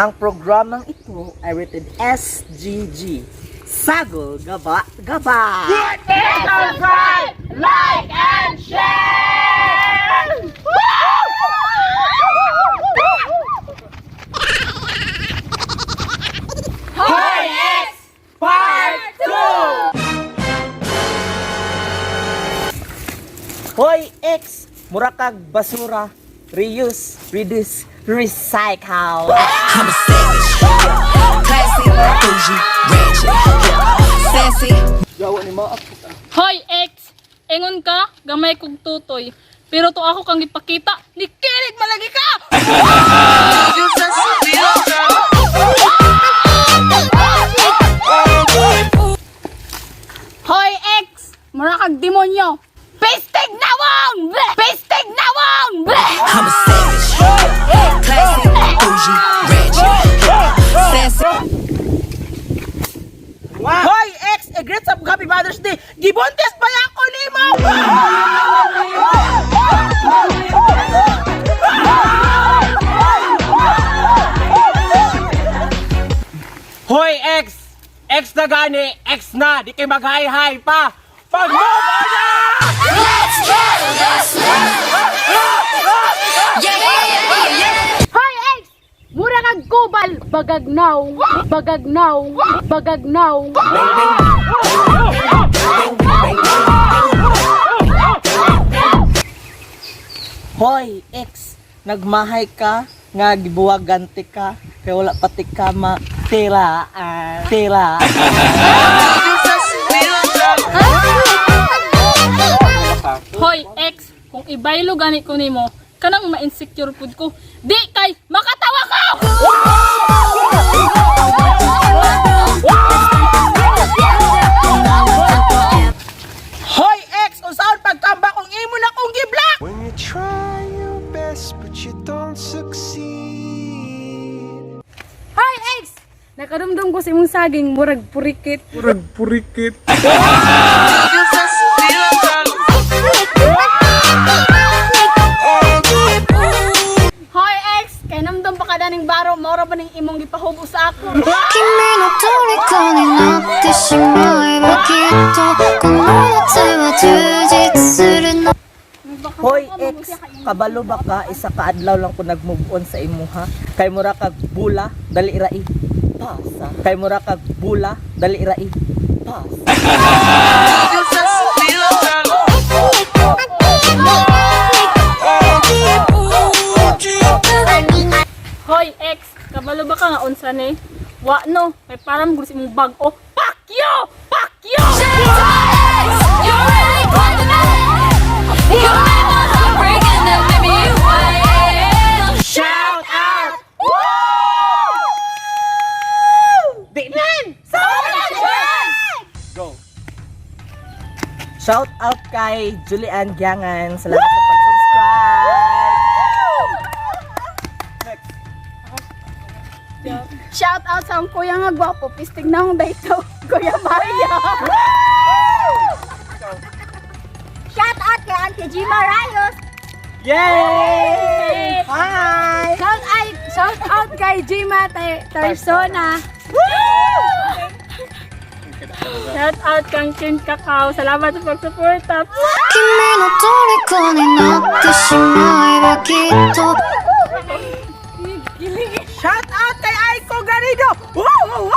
Ang programang ito ay rated SGG. Sagol Gaba Gaba! Subscribe, like, and share! Hoy X Part 2! Hoy X! Murakag basura. Reuse, reduce, recycle. I'm a savage, classy, bougie, ratchet, sassy. Gawa ni mo. Hoy, ex! Ingon ka, gamay kong tutoy. Pero to ako kang ipakita, nikilig malagi ka! Hoy, ex! Mura kag demonyo! Pistig nawang! Pistig nawang! I'm a savage, classy, bougie, ratchet, sassy. Hoy X! Great sa Happy Mother's Day! Gibuntis pa yan ko ni mo! Hoy, X! X na gani, X na, di kayo mag-hi-hi pa! Pag-move on na! Hoy, ex! Mura kag kubal! Bagagnaw! Bagagnaw! Bagagnaw! Hoy X! Nagmahay ka, nga gibuwag ganti ka, kaya wala pati ka tilaan. Hoy, ex! Kung ibaylo gani ko nimo, kanang ma-insecure pud ko. Di kay makatawa ko! Hoy X! Unsaon pagkamba kung imo na kong gi-block? When you try your best but you don't succeed. Hoy, ex! Nakadumdum ko sa imong saging, murag purikit. Hoy, ex! Kay namdum pa ka daning baro, maura pa ning imong gipahubo sa ako. 君の虜になってしまえばきっとこの夏は充実するの Hoy X! Kabalo ba ka? Isa ka adlaw lang ko nag-move on sa imuha. Kay mura kag bula, dali irai. Pasa. Kay mura kag bula, dali irai. Pasa. Hoy, ex! Kabalo ba ka nga unsa ni? Wa no, kay param gusto imong bag-o. Fuck you! Fuck you! Shout out! Go! Shout out kay Julian Giangan. Salamat sa pag-subscribe. Shout out sa akong kuya nga gwapo, pistig na akong dahito, Kuya Maria. Shout out kay Auntie Gima Rayos! Yay! Hi! Shout out kay Jima Tarsona. Shout out kang Chin Kakao. Salamat sa pagsuporta. 君の虜になってしまえばきっと Shout out kay Aiko Garrido! Wow!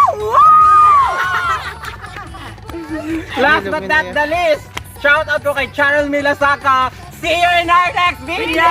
Last but not the least, shout out ko kay Charles Milasaka. See you in our next video!